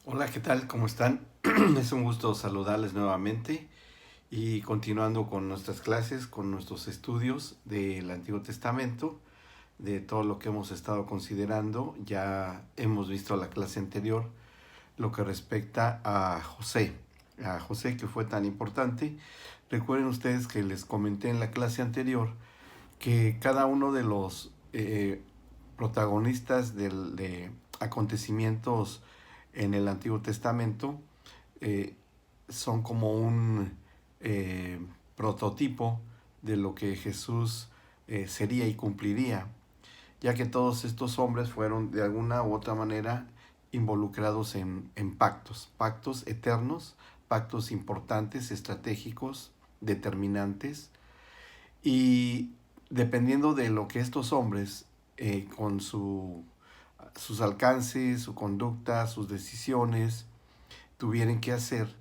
Hola, ¿qué tal? ¿Cómo están? Es un gusto saludarles nuevamente y continuando con nuestras clases, con nuestros estudios del Antiguo Testamento, de todo lo que hemos estado considerando. Ya hemos visto la clase anterior lo que respecta a José que fue tan importante. Recuerden ustedes que les comenté en la clase anterior que cada uno de los protagonistas de acontecimientos en el Antiguo Testamento eh, son como un eh, prototipo de lo que Jesús sería y cumpliría, ya que todos estos hombres fueron de alguna u otra manera involucrados en pactos eternos, pactos importantes, estratégicos, determinantes, y dependiendo de lo que estos hombres, con sus alcances, su conducta, sus decisiones, tuvieran que hacer,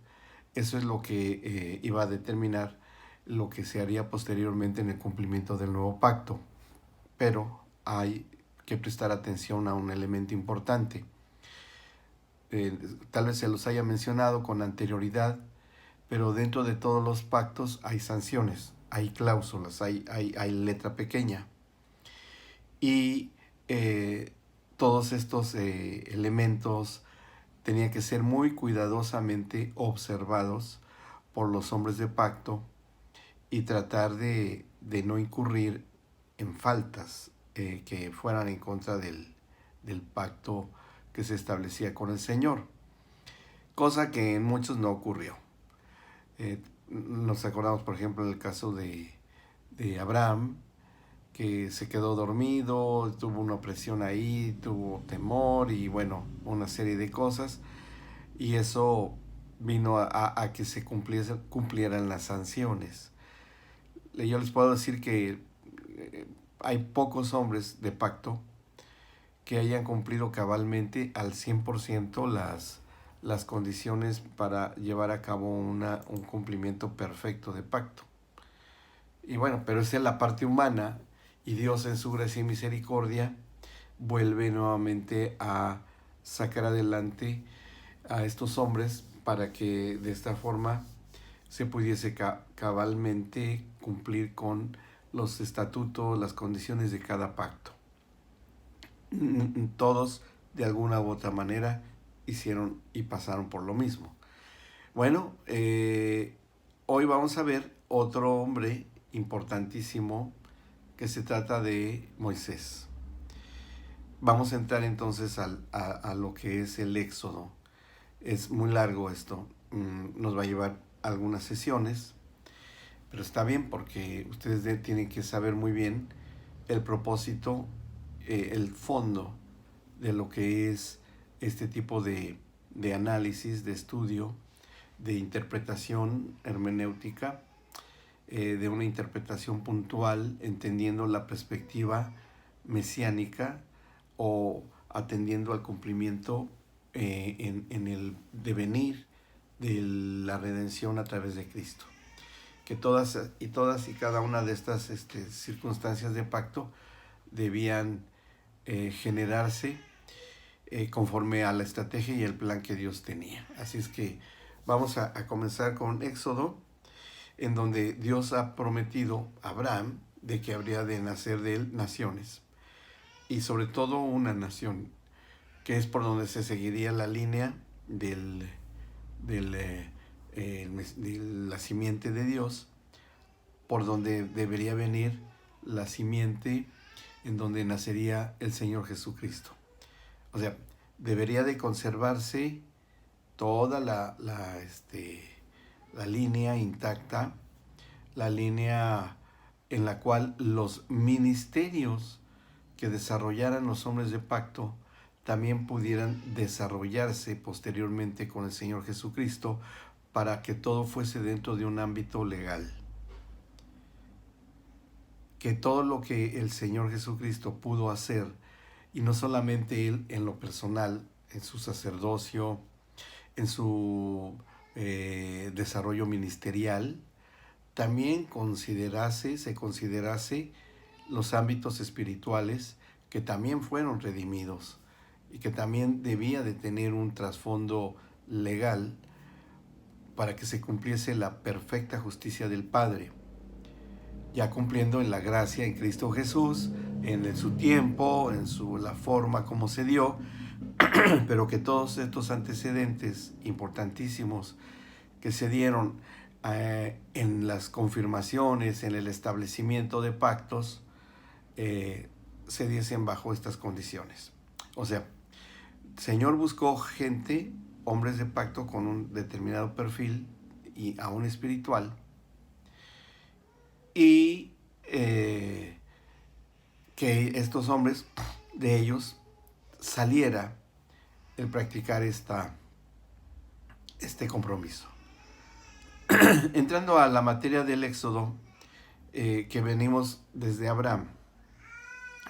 eso es lo que iba a determinar lo que se haría posteriormente en el cumplimiento del nuevo pacto. Pero hay que prestar atención a un elemento importante. Tal vez se los haya mencionado con anterioridad, pero dentro de todos los pactos hay sanciones, hay cláusulas, hay letra pequeña. Y todos estos elementos tenían que ser muy cuidadosamente observados por los hombres de pacto y tratar de no incurrir en faltas que fueran en contra del pacto que se establecía con el Señor, cosa que en muchos no ocurrió. Nos acordamos, por ejemplo, en el caso de Abraham, que se quedó dormido, tuvo una opresión ahí, tuvo temor y bueno, una serie de cosas, y eso vino a que se cumplieran las sanciones. Yo les puedo decir que hay pocos hombres de pacto que hayan cumplido cabalmente al 100% las condiciones para llevar a cabo un cumplimiento perfecto de pacto. Y bueno, pero esa es la parte humana, y Dios en su gracia y misericordia vuelve nuevamente a sacar adelante a estos hombres para que de esta forma se pudiese cabalmente cumplir con los estatutos, las condiciones de cada pacto. Todos de alguna u otra manera hicieron y pasaron por lo mismo. Bueno, hoy vamos a ver otro hombre importantísimo, que se trata de Moisés. Vamos a entrar entonces a lo que es el Éxodo. Es muy largo esto, nos va a llevar algunas sesiones, pero está bien porque ustedes tienen que saber muy bien el propósito, el fondo de lo que es este tipo de análisis, de estudio, de interpretación hermenéutica, de una interpretación puntual, entendiendo la perspectiva mesiánica o atendiendo al cumplimiento en el devenir de la redención a través de Cristo. Que todas y cada una de estas circunstancias de pacto debían generarse conforme a la estrategia y el plan que Dios tenía. Así es que vamos a comenzar con Éxodo, en donde Dios ha prometido a Abraham de que habría de nacer de él naciones, y sobre todo una nación, que es por donde se seguiría la línea de la simiente de Dios, por donde debería venir la simiente en donde nacería el Señor Jesucristo. O sea, debería de conservarse toda la línea intacta, la línea en la cual los ministerios que desarrollaran los hombres de pacto también pudieran desarrollarse posteriormente con el Señor Jesucristo, para que todo fuese dentro de un ámbito legal. Que todo lo que el Señor Jesucristo pudo hacer, y no solamente Él en lo personal, en su sacerdocio, en su desarrollo ministerial, también se considerase los ámbitos espirituales que también fueron redimidos, y que también debía de tener un trasfondo legal para que se cumpliese la perfecta justicia del Padre, ya cumpliendo en la gracia en Cristo Jesús, en su tiempo, la forma como se dio, pero que todos estos antecedentes importantísimos que se dieron en las confirmaciones, en el establecimiento de pactos, se diesen bajo estas condiciones. O sea, el Señor buscó gente, hombres de pacto con un determinado perfil y aún espiritual, y que estos hombres, de ellos, saliera el practicar este compromiso. Entrando a la materia del Éxodo, que venimos desde Abraham,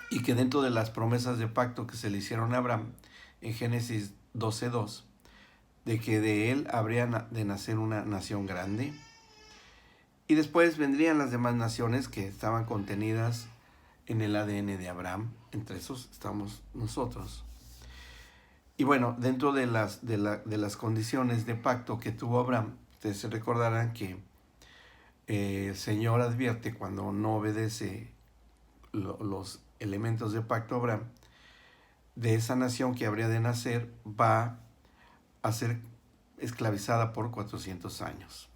y que dentro de las promesas de pacto que se le hicieron a Abraham, en Génesis 12:2, de que de él habría de nacer una nación grande, y después vendrían las demás naciones que estaban contenidas en el ADN de Abraham. Entre esos estamos nosotros. Y bueno, dentro de las condiciones de pacto que tuvo Abraham, ustedes se recordarán que el Señor advierte cuando no obedece los elementos de pacto a Abraham, de esa nación que habría de nacer va a ser esclavizada por 400 años.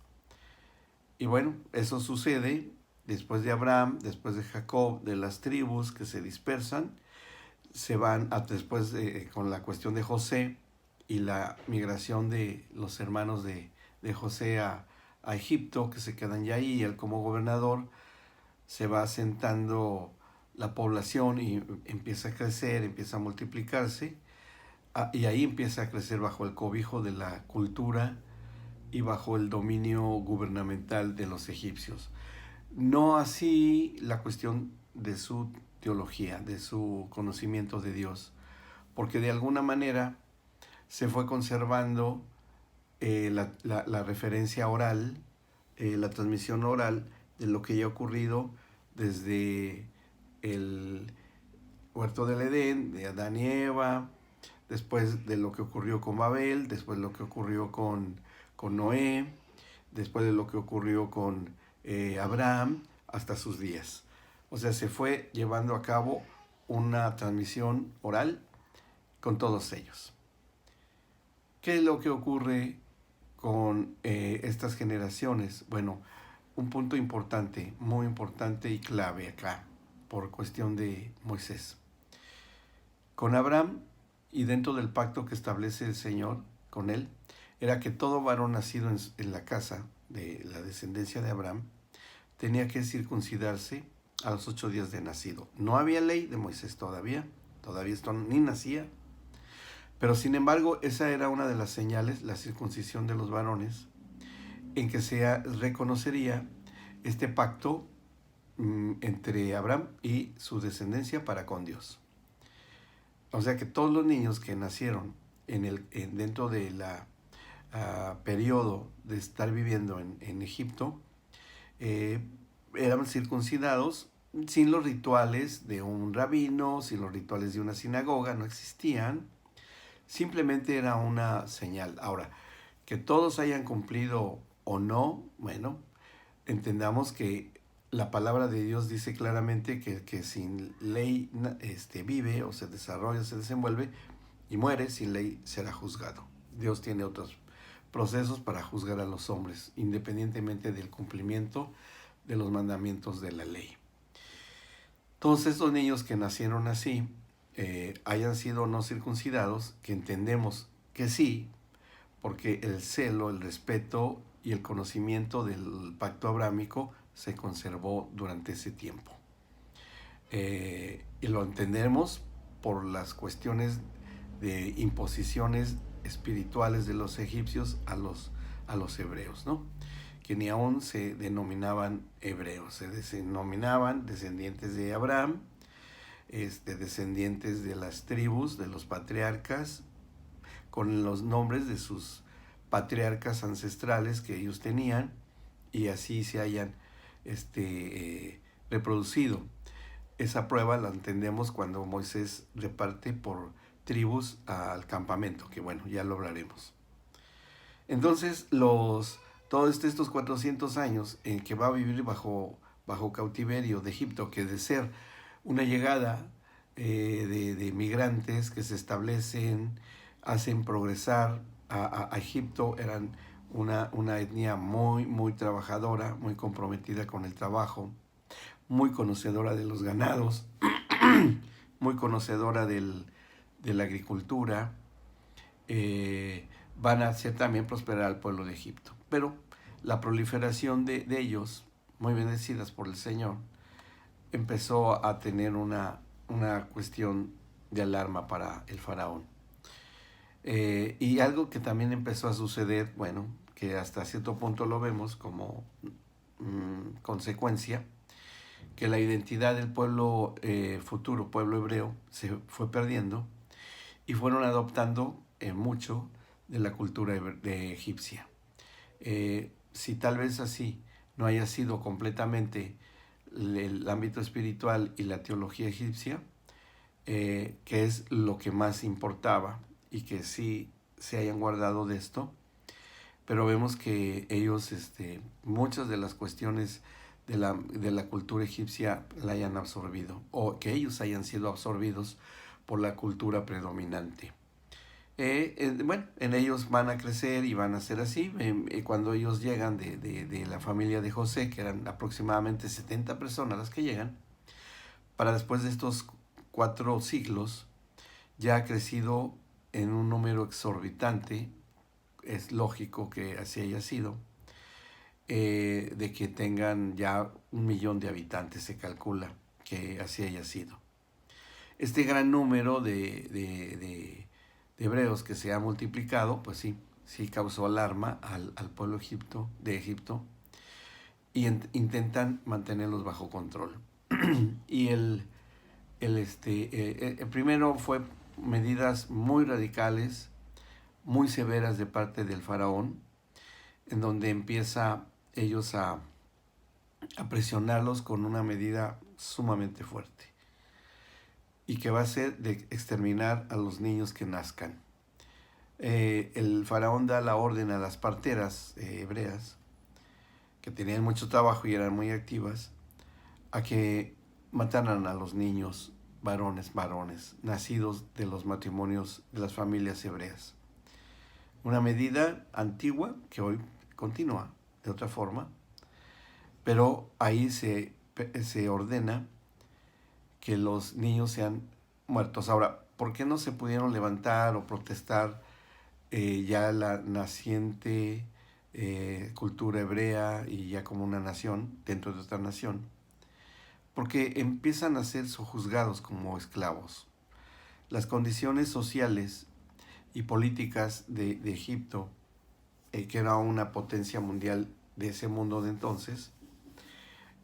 Y bueno, eso sucede después de Abraham, después de Jacob, de las tribus que se dispersan, se van después con la cuestión de José y la migración de los hermanos de José a Egipto, que se quedan ya ahí. Él como gobernador se va asentando la población y empieza a crecer, empieza a multiplicarse, y ahí empieza a crecer bajo el cobijo de la cultura y bajo el dominio gubernamental de los egipcios. No así la cuestión de su teología, de su conocimiento de Dios, porque de alguna manera se fue conservando la referencia oral, la transmisión oral de lo que ya ha ocurrido desde el huerto del Edén, de Adán y Eva, después de lo que ocurrió con Babel, después de lo que ocurrió con Noé, después de lo que ocurrió con Abraham, hasta sus días. O sea, se fue llevando a cabo una transmisión oral con todos ellos. ¿Qué es lo que ocurre con estas generaciones? Bueno, un punto importante, muy importante y clave acá, por cuestión de Moisés. Con Abraham, y dentro del pacto que establece el Señor con él, era que todo varón nacido en la casa de la descendencia de Abraham tenía que circuncidarse a los 8 días de nacido. No había ley de Moisés todavía esto ni nacía, pero sin embargo esa era una de las señales, la circuncisión de los varones, en que se reconocería este pacto entre Abraham y su descendencia para con Dios. O sea que todos los niños que nacieron dentro de la periodo de estar viviendo en Egipto, eran circuncidados sin los rituales de un rabino, sin los rituales de una sinagoga, no existían, simplemente era una señal. Ahora, que todos hayan cumplido o no, bueno, entendamos que la palabra de Dios dice claramente que sin ley vive o se desarrolla, se desenvuelve y muere, sin ley será juzgado. Dios tiene otros procesos para juzgar a los hombres, independientemente del cumplimiento de los mandamientos de la ley. Todos estos niños que nacieron así, hayan sido no circuncidados, que entendemos que sí, porque el celo, el respeto y el conocimiento del pacto abrámico se conservó durante ese tiempo. Y lo entendemos por las cuestiones de imposiciones espirituales de los egipcios a los hebreos, ¿no? Que ni aún se denominaban hebreos, se denominaban descendientes de Abraham, descendientes de las tribus, de los patriarcas, con los nombres de sus patriarcas ancestrales que ellos tenían, y así se hayan reproducido. Esa prueba la entendemos cuando Moisés reparte por tribus al campamento, que bueno, ya lo hablaremos. Entonces, todos estos 400 años en que va a vivir bajo cautiverio de Egipto, que de ser una llegada de migrantes que se establecen, hacen progresar a Egipto, eran una etnia muy trabajadora, muy comprometida con el trabajo, muy conocedora de los ganados, muy conocedora de la agricultura, van a hacer también prosperar al pueblo de Egipto. Pero la proliferación de ellos, muy bendecidas por el Señor, empezó a tener una cuestión de alarma para el faraón. Y algo que también empezó a suceder, bueno, que hasta cierto punto lo vemos como consecuencia, que la identidad del pueblo futuro, pueblo hebreo, se fue perdiendo y fueron adoptando mucho de la cultura egipcia. Si tal vez así no haya sido completamente el ámbito espiritual y la teología egipcia, que es lo que más importaba y que sí se hayan guardado de esto, pero vemos que ellos, muchas de las cuestiones de la cultura egipcia la hayan absorbido, o que ellos hayan sido absorbidos por la cultura predominante. Bueno, en ellos van a crecer y van a ser así. Cuando ellos llegan de la familia de José, que eran aproximadamente 70 personas las que llegan, para después de estos 4 siglos, ya ha crecido en un número exorbitante, es lógico que así haya sido, de que tengan ya 1.000.000 de habitantes, se calcula que así haya sido. Este gran número de hebreos que se ha multiplicado, pues sí causó alarma al pueblo de Egipto, y intentan mantenerlos bajo control. Y primero fue medidas muy radicales, muy severas de parte del faraón, en donde empieza ellos a presionarlos con una medida sumamente fuerte, y que va a ser de exterminar a los niños que nazcan. El faraón da la orden a las parteras hebreas, que tenían mucho trabajo y eran muy activas, a que mataran a los niños varones, nacidos de los matrimonios de las familias hebreas. Una medida antigua que hoy continúa de otra forma, pero ahí se ordena que los niños sean muertos. Ahora, ¿por qué no se pudieron levantar o protestar ya la naciente cultura hebrea y ya como una nación dentro de otra nación? Porque empiezan a ser sojuzgados como esclavos. Las condiciones sociales y políticas de Egipto, que era una potencia mundial de ese mundo de entonces,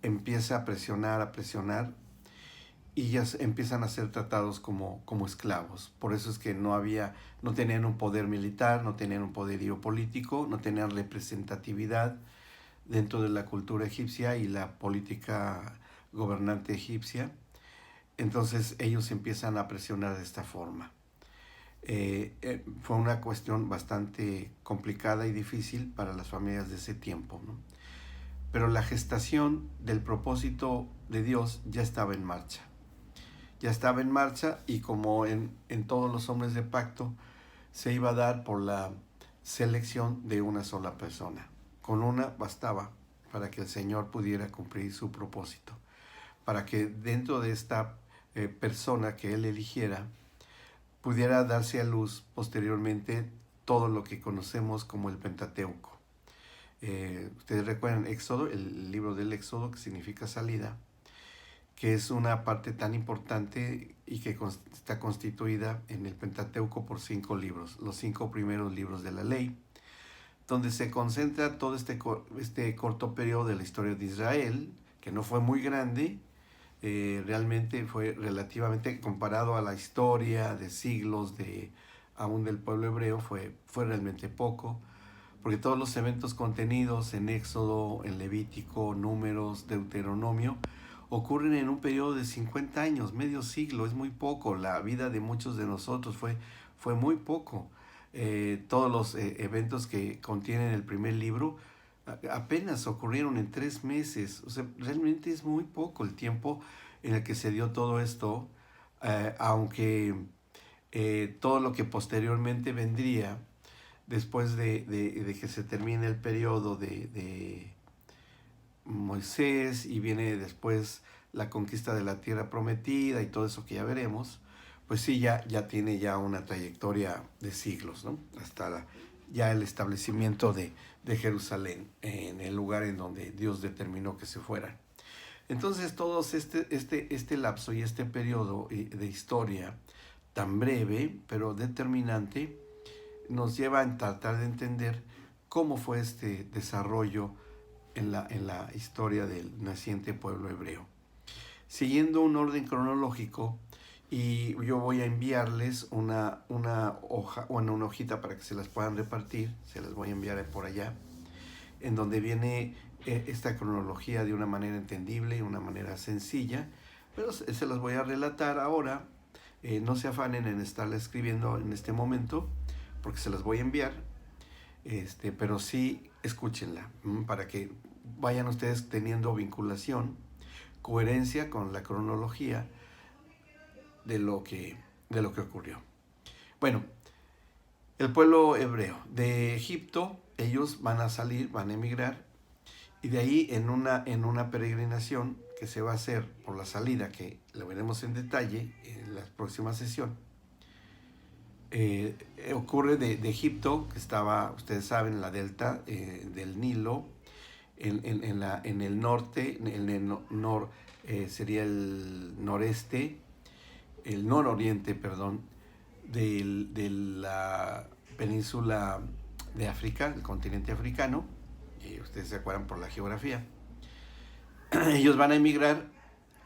empieza a presionar, y ya empiezan a ser tratados como esclavos. Por eso es que no tenían un poder militar, no tenían un poderío político, no tenían representatividad dentro de la cultura egipcia y la política gobernante egipcia. Entonces ellos empiezan a presionar de esta forma. Fue una cuestión bastante complicada y difícil para las familias de ese tiempo, ¿no? Pero la gestación del propósito de Dios ya estaba en marcha. Y como en todos los hombres de pacto, se iba a dar por la selección de una sola persona. Con una bastaba para que el Señor pudiera cumplir su propósito, para que dentro de esta persona que Él eligiera, pudiera darse a luz posteriormente todo lo que conocemos como el Pentateuco. Ustedes recuerdan Éxodo, el libro del Éxodo, que significa salida, que es una parte tan importante y que está constituida en el Pentateuco por 5 libros, los 5 primeros libros de la ley, donde se concentra todo este corto periodo de la historia de Israel, que no fue muy grande, realmente fue relativamente, comparado a la historia de siglos aún del pueblo hebreo, fue realmente poco, porque todos los eventos contenidos en Éxodo, en Levítico, Números, Deuteronomio, ocurren en un periodo de 50 años, medio siglo, es muy poco. La vida de muchos de nosotros fue muy poco. Todos los eventos que contienen el primer libro apenas ocurrieron en 3 meses. O sea, realmente es muy poco el tiempo en el que se dio todo esto, aunque todo lo que posteriormente vendría, después de que se termine el periodo de Moisés y viene después la conquista de la tierra prometida y todo eso que ya veremos, pues sí, ya tiene ya una trayectoria de siglos, ¿no? Hasta ya el establecimiento de Jerusalén en el lugar en donde Dios determinó que se fueran. Entonces, todos este lapso y este periodo de historia tan breve, pero determinante, nos lleva a tratar de entender cómo fue este desarrollo en la historia del naciente pueblo hebreo. Siguiendo un orden cronológico, y yo voy a enviarles una hoja, bueno, una hojita para que se las puedan repartir, se las voy a enviar por allá, en donde viene esta cronología de una manera entendible y una manera sencilla, pero se las voy a relatar ahora. No se afanen en estarla escribiendo en este momento, porque se las voy a enviar, pero sí escúchenla, para que vayan ustedes teniendo vinculación, coherencia con la cronología de lo que ocurrió. Bueno, el pueblo hebreo de Egipto, ellos van a salir, van a emigrar, y de ahí en una peregrinación que se va a hacer por la salida, que lo veremos en detalle en la próxima sesión, ocurre de Egipto, que estaba, ustedes saben, en la delta del Nilo, en el norte, sería el noreste, el nororiente, perdón, de la península de África, el continente africano, y ustedes se acuerdan por la geografía. Ellos van a emigrar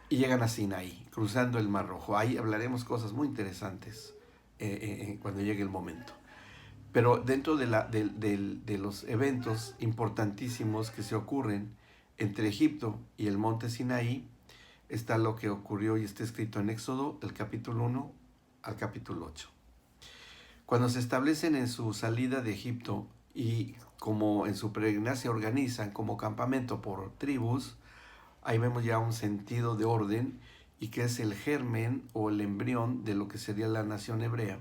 y llegan a Sinaí, cruzando el Mar Rojo. Ahí hablaremos cosas muy interesantes cuando llegue el momento. Pero dentro de los eventos importantísimos que se ocurren entre Egipto y el monte Sinaí, está lo que ocurrió y está escrito en Éxodo, del capítulo 1 al capítulo 8. Cuando se establecen en su salida de Egipto y como en su peregrinaje se organizan como campamento por tribus, ahí vemos ya un sentido de orden y que es el germen o el embrión de lo que sería la nación hebrea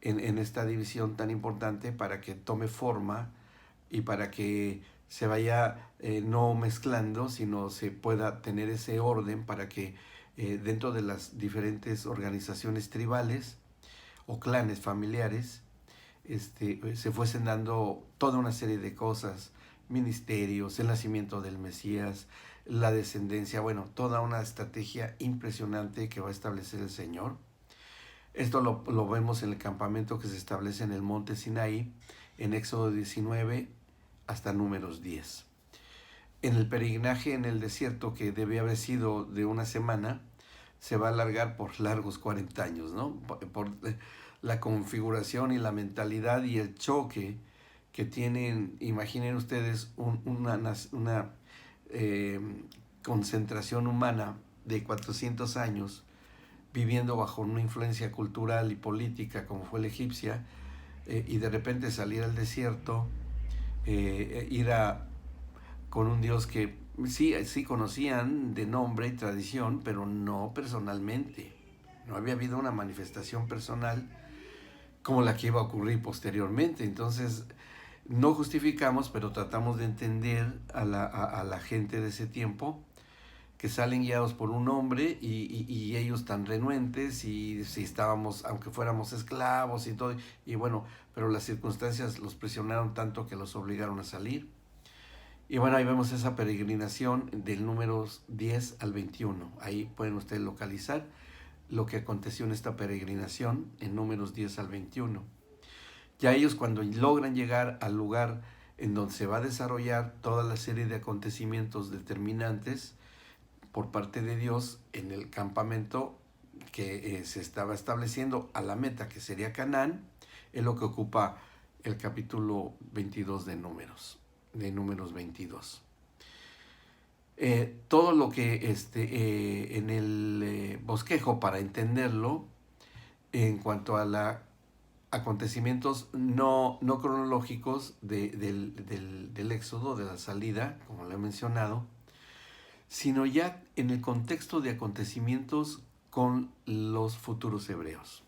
en esta división tan importante para que tome forma y para que se vaya no mezclando, sino se pueda tener ese orden para que dentro de las diferentes organizaciones tribales o clanes familiares se fuesen dando toda una serie de cosas, ministerios, el nacimiento del Mesías, la descendencia, bueno, toda una estrategia impresionante que va a establecer el Señor. Esto lo vemos en el campamento que se establece en el monte Sinaí, en Éxodo 19 hasta Números 10. En el peregrinaje en el desierto, que debía haber sido de una semana, se va a alargar por largos 40 años, ¿no? Por la configuración y la mentalidad y el choque que tienen, imaginen ustedes, una concentración humana de 400 años viviendo bajo una influencia cultural y política como fue la egipcia, y de repente salir al desierto, con un Dios que sí conocían de nombre y tradición, pero no personalmente. No había habido una manifestación personal como la que iba a ocurrir posteriormente. Entonces, no justificamos, pero tratamos de entender a la gente de ese tiempo, que salen guiados por un hombre y ellos tan renuentes, y si estábamos, aunque fuéramos esclavos y todo, y bueno, pero las circunstancias los presionaron tanto que los obligaron a salir. Y bueno, ahí vemos esa peregrinación del números 10 al 21. Ahí pueden ustedes localizar lo que aconteció en esta peregrinación en números 10 al 21. Ya ellos, cuando logran llegar al lugar en donde se va a desarrollar toda la serie de acontecimientos determinantes por parte de Dios en el campamento que se estaba estableciendo a la meta, que sería Canaán, es lo que ocupa el capítulo 22 de Números 22. Todo lo que en el bosquejo para entenderlo en cuanto a los acontecimientos no cronológicos del éxodo, de la salida, como lo he mencionado, sino ya en el contexto de acontecimientos con los futuros hebreos.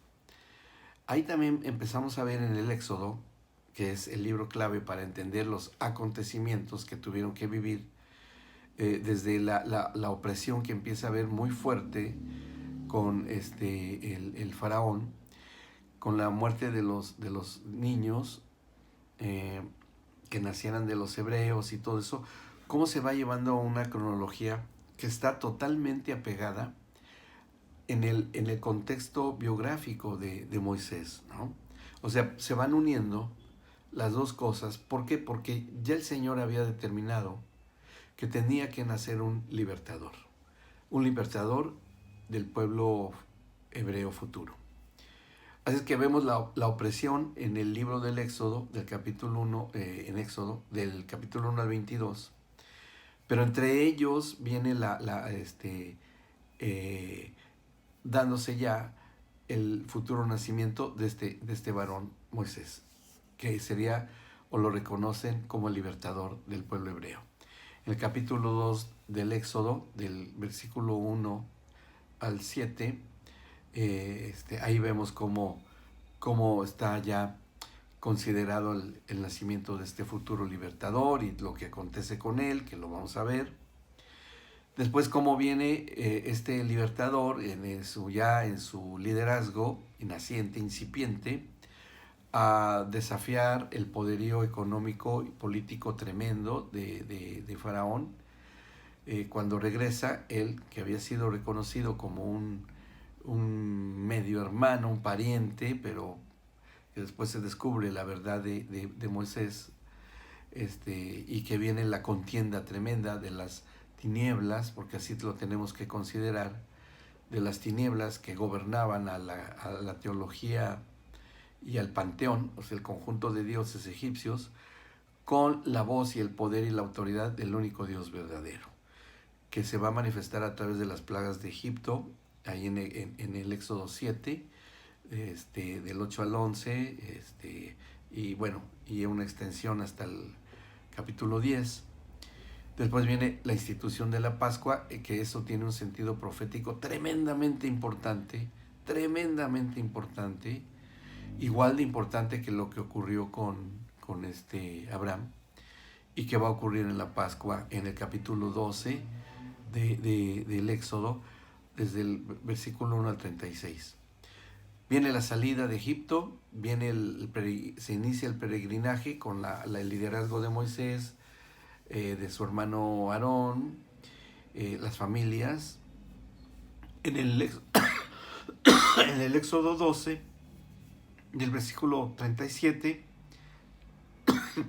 Ahí también empezamos a ver en el Éxodo, que es el libro clave para entender los acontecimientos que tuvieron que vivir, desde la opresión que empieza a ver muy fuerte con el faraón, con la muerte de los niños que nacieran de los hebreos y todo eso, cómo se va llevando una cronología que está totalmente apegada en el contexto biográfico de Moisés, ¿no? O sea, se van uniendo las dos cosas. ¿Por qué? Porque ya el Señor había determinado que tenía que nacer un libertador del pueblo hebreo futuro. Así es que vemos la opresión en el libro del Éxodo, del capítulo 1, en Éxodo, del capítulo 1 al 22, pero entre ellos viene dándose ya el futuro nacimiento de este varón Moisés, que sería o lo reconocen como el libertador del pueblo hebreo. En el capítulo 2 del Éxodo, del versículo 1 al 7, ahí vemos cómo está ya considerado el nacimiento de este futuro libertador y lo que acontece con él, que lo vamos a ver. Después cómo viene este libertador en su liderazgo naciente, incipiente, a desafiar el poderío económico y político tremendo de Faraón. Cuando regresa, él, que había sido reconocido como un medio hermano, un pariente, pero que después se descubre la verdad de Moisés, y que viene la contienda tremenda de las tinieblas, porque así lo tenemos que considerar, de las tinieblas que gobernaban a la teología y al panteón, o sea, el conjunto de dioses egipcios, con la voz y el poder y la autoridad del único Dios verdadero, que se va a manifestar a través de las plagas de Egipto, ahí en el Éxodo 7, del 8 al 11, y bueno, y una extensión hasta el capítulo 10. Después viene la institución de la Pascua, que eso tiene un sentido profético tremendamente importante, igual de importante que lo que ocurrió con Abraham, y que va a ocurrir en la Pascua en el capítulo 12 del Éxodo, desde el versículo 1 al 36. Viene la salida de Egipto, se inicia el peregrinaje con el liderazgo de Moisés, de su hermano Aarón, las familias. En el Éxodo 12, del versículo 37,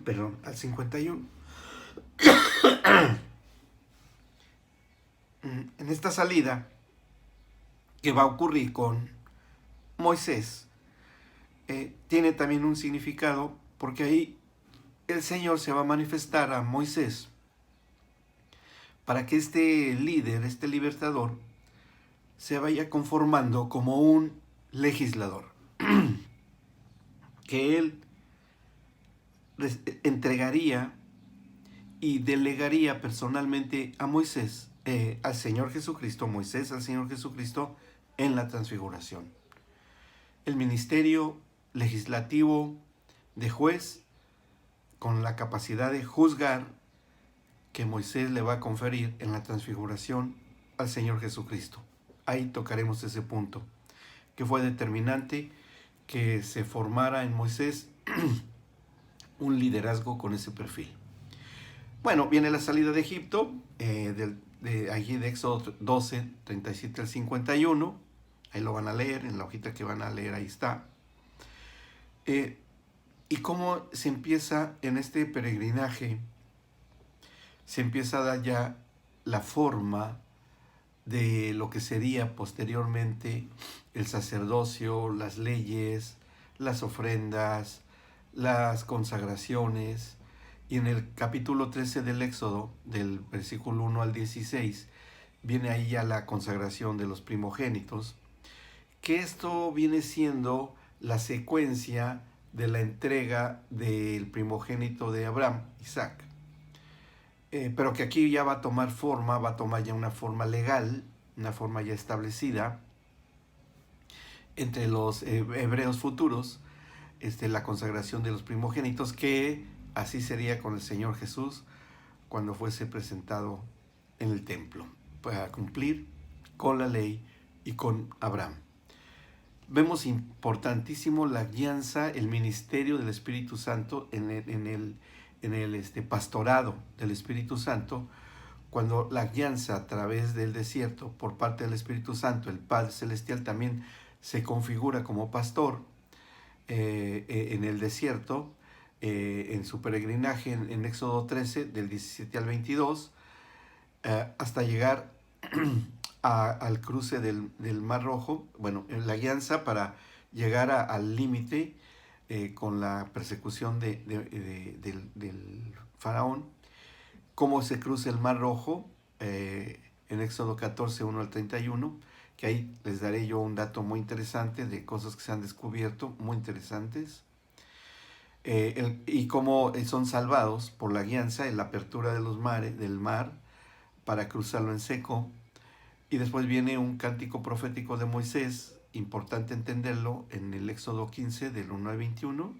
perdón, al 51. En esta salida que va a ocurrir con Moisés, tiene también un significado, porque ahí el Señor se va a manifestar a Moisés para que este líder, este libertador, se vaya conformando como un legislador, que él entregaría y delegaría personalmente a Moisés, al Señor Jesucristo, Moisés al Señor Jesucristo, en la transfiguración. El ministerio legislativo de juez, con la capacidad de juzgar, que Moisés le va a conferir en la transfiguración al Señor Jesucristo. Ahí tocaremos ese punto, que fue determinante que se formara en Moisés un liderazgo con ese perfil. Bueno, viene la salida de Egipto, allí de Éxodo 12, 37 al 51. Ahí lo van a leer, en la hojita que van a leer ahí está. Y cómo se empieza en este peregrinaje, se empieza a dar ya la forma de lo que sería posteriormente el sacerdocio, las leyes, las ofrendas, las consagraciones Y en el capítulo 13 del Éxodo, del versículo 1 al 16, viene ahí ya la consagración de los primogénitos, que esto viene siendo la secuencia de la entrega del primogénito de Abraham, Isaac. Pero que aquí ya va a tomar forma, va a tomar ya una forma legal, una forma ya establecida entre los hebreos futuros, la consagración de los primogénitos, que así sería con el Señor Jesús cuando fuese presentado en el templo, para cumplir con la ley y con Abraham. Vemos importantísimo la guianza, el ministerio del Espíritu Santo en el pastorado del Espíritu Santo, cuando la guianza a través del desierto por parte del Espíritu Santo, el Padre Celestial también se configura como pastor en el desierto, en su peregrinaje en Éxodo 13, del 17 al 22, hasta llegar al cruce del Mar Rojo, bueno, en la guianza para llegar al límite con la persecución del faraón, cómo se cruza el Mar Rojo en Éxodo 14, 1 al 31, que ahí les daré yo un dato muy interesante de cosas que se han descubierto, muy interesantes, y cómo son salvados por la guianza en la apertura de del mar para cruzarlo en seco. Y después viene un cántico profético de Moisés, importante entenderlo, en el Éxodo 15, del 1 al 21.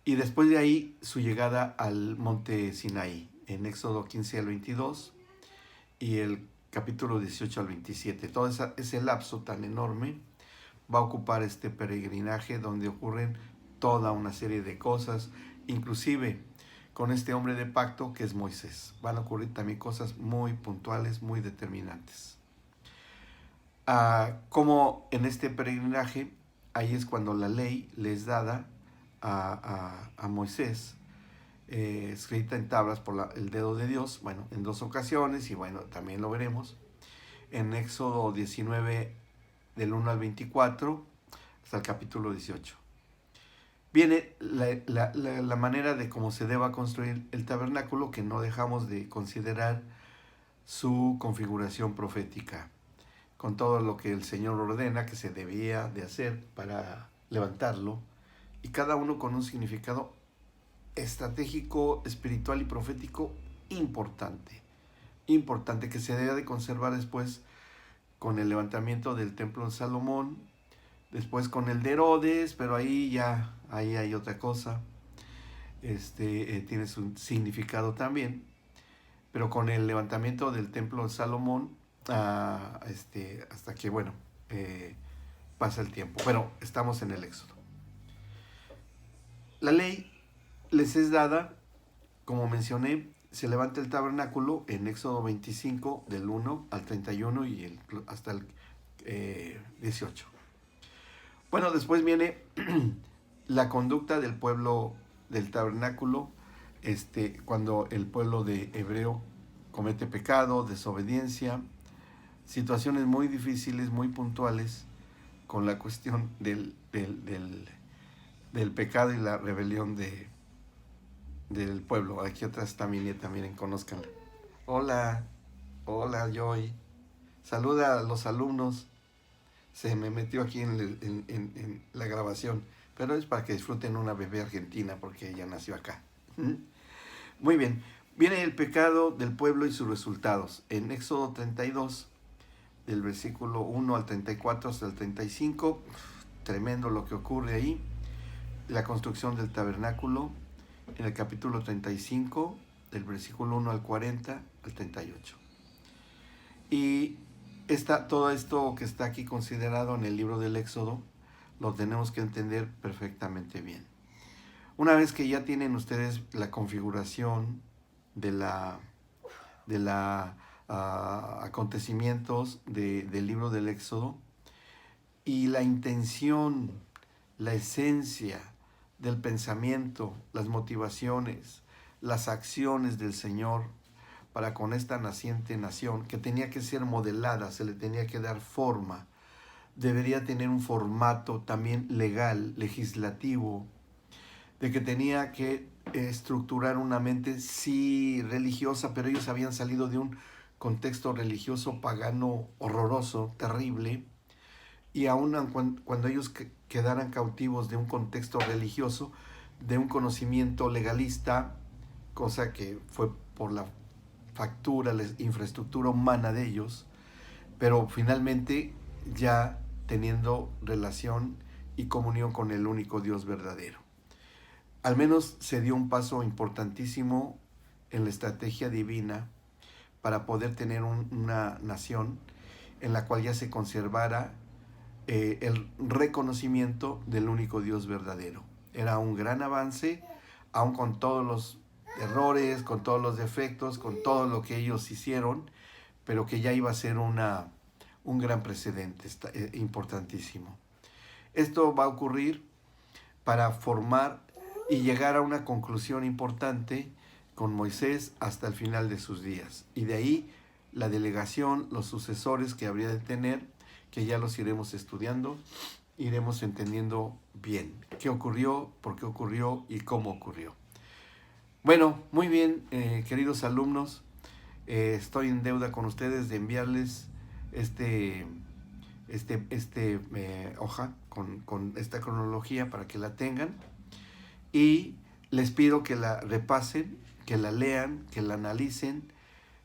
Y después de ahí, su llegada al monte Sinaí, en Éxodo 15 al 22, y el capítulo 18 al 27. Todo ese lapso tan enorme va a ocupar este peregrinaje donde ocurren toda una serie de cosas, inclusive con este hombre de pacto que es Moisés. Van a ocurrir también cosas muy puntuales, muy determinantes. Como en este peregrinaje, ahí es cuando la ley les dada a Moisés, escrita en tablas por el dedo de Dios, bueno, en 2 ocasiones, y bueno, también lo veremos, en Éxodo 19, del 1 al 24, hasta el capítulo 18. Viene la manera de cómo se deba construir el tabernáculo, que no dejamos de considerar su configuración profética, con todo lo que el Señor ordena que se debía de hacer para levantarlo, y cada uno con un significado estratégico, espiritual y profético importante, que se debe de conservar después con el levantamiento del templo de Salomón, después con el de Herodes, pero ahí hay otra cosa, tiene su significado también, pero con el levantamiento del templo de Salomón, hasta que, bueno, pasa el tiempo. Bueno, estamos en el Éxodo. La ley les es dada, como mencioné, se levanta el tabernáculo en Éxodo 25, del 1 al 31 y hasta el 18. Bueno, después viene la conducta del pueblo del tabernáculo, cuando el pueblo de hebreo comete pecado, desobediencia, situaciones muy difíciles, muy puntuales, con la cuestión del pecado y la rebelión del pueblo. Aquí atrás también conozcan. Hola, Joy. Saluda a los alumnos. Se me metió aquí en la grabación, pero es para que disfruten una bebé argentina porque ella nació acá. Muy bien, viene el pecado del pueblo y sus resultados. En Éxodo 32, del versículo 1 al 34 hasta el 35, tremendo lo que ocurre ahí. La construcción del tabernáculo, en el capítulo 35, del versículo 1 al 40 al 38. Y todo esto que está aquí considerado en el libro del Éxodo, lo tenemos que entender perfectamente bien. Una vez que ya tienen ustedes la configuración de acontecimientos del libro del Éxodo y la intención, la esencia del pensamiento, las motivaciones, las acciones del Señor para con esta naciente nación, que tenía que ser modelada, se le tenía que dar forma, debería tener un formato también legal, legislativo, de que tenía que estructurar una mente, sí, religiosa, pero ellos habían salido de un contexto religioso pagano horroroso, terrible, y aún cuando ellos quedaran cautivos de un contexto religioso, de un conocimiento legalista, cosa que fue por la factura, la infraestructura humana de ellos, pero finalmente ya teniendo relación y comunión con el único Dios verdadero. Al menos se dio un paso importantísimo en la estrategia divina para poder tener una nación en la cual ya se conservara el reconocimiento del único Dios verdadero. Era un gran avance, aun con todos los errores, con todos los defectos, con todo lo que ellos hicieron, pero que ya iba a ser un gran precedente importantísimo. Esto va a ocurrir para formar y llegar a una conclusión importante con Moisés hasta el final de sus días. Y de ahí la delegación, los sucesores que habría de tener, que ya los iremos estudiando, iremos entendiendo bien qué ocurrió, por qué ocurrió y cómo ocurrió. Bueno, muy bien, queridos alumnos, estoy en deuda con ustedes de enviarles hoja con esta cronología para que la tengan, y les pido que la repasen, que la lean, que la analicen,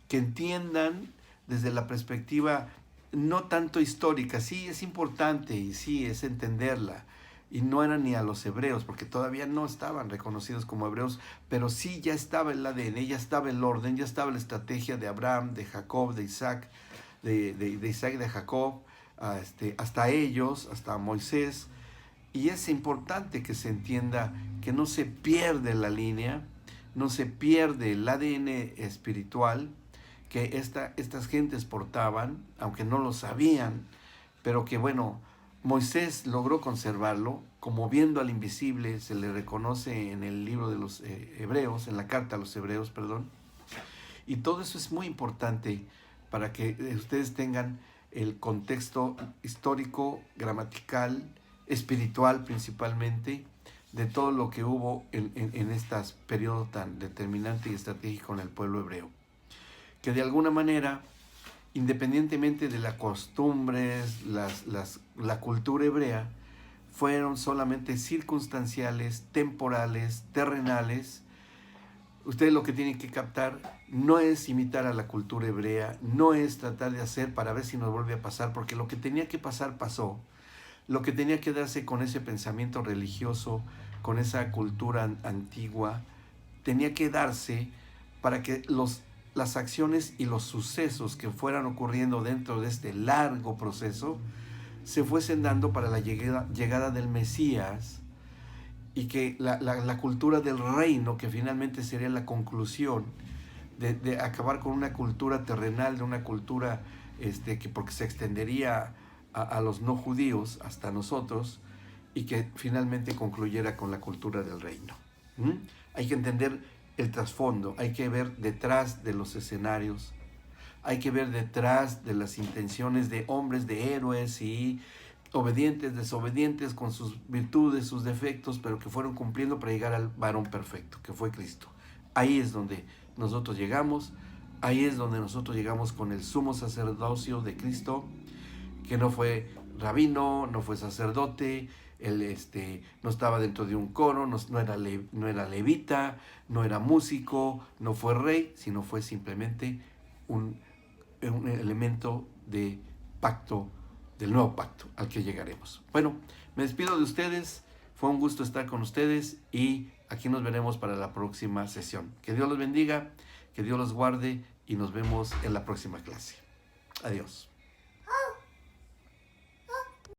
que entiendan desde la perspectiva no tanto histórica. Sí, es importante y sí, es entenderla. Y no eran ni a los hebreos, porque todavía no estaban reconocidos como hebreos, pero sí ya estaba el ADN, ya estaba el orden, ya estaba la estrategia de Abraham, de Jacob, de Isaac, de Isaac, de Jacob, hasta ellos, hasta Moisés. Y es importante que se entienda que no se pierde la línea, no se pierde el ADN espiritual que estas gentes portaban, aunque no lo sabían, pero que bueno, Moisés logró conservarlo, como viendo al invisible, se le reconoce en el libro de los Hebreos, en la carta a los Hebreos, perdón. Y todo eso es muy importante para que ustedes tengan el contexto histórico, gramatical, espiritual principalmente, de todo lo que hubo en este periodo tan determinante y estratégico en el pueblo hebreo. Que de alguna manera, independientemente de las costumbres, la cultura hebrea, fueron solamente circunstanciales, temporales, terrenales. Ustedes lo que tienen que captar no es imitar a la cultura hebrea, no es tratar de hacer para ver si nos vuelve a pasar, porque lo que tenía que pasar pasó. Lo que tenía que darse con ese pensamiento religioso, con esa cultura antigua, tenía que darse para que las acciones y los sucesos que fueran ocurriendo dentro de este largo proceso se fuesen dando para la llegada del Mesías, y que la cultura del reino, que finalmente sería la conclusión de acabar con una cultura terrenal, de una cultura que porque se extendería a los no judíos hasta nosotros, y que finalmente concluyera con la cultura del reino. Hay que entender el trasfondo, hay que ver detrás de los escenarios, hay que ver detrás de las intenciones de hombres, de héroes y obedientes, desobedientes, con sus virtudes, sus defectos, pero que fueron cumpliendo para llegar al varón perfecto, que fue Cristo. Ahí es donde nosotros llegamos, ahí es donde nosotros llegamos con el sumo sacerdocio de Cristo, que no fue rabino, no fue sacerdote, él no estaba dentro de un coro, no era levita, no era músico, no fue rey, sino fue simplemente un elemento de pacto, del nuevo pacto al que llegaremos. Bueno, me despido de ustedes, fue un gusto estar con ustedes y aquí nos veremos para la próxima sesión. Que Dios los bendiga, que Dios los guarde y nos vemos en la próxima clase. Adiós.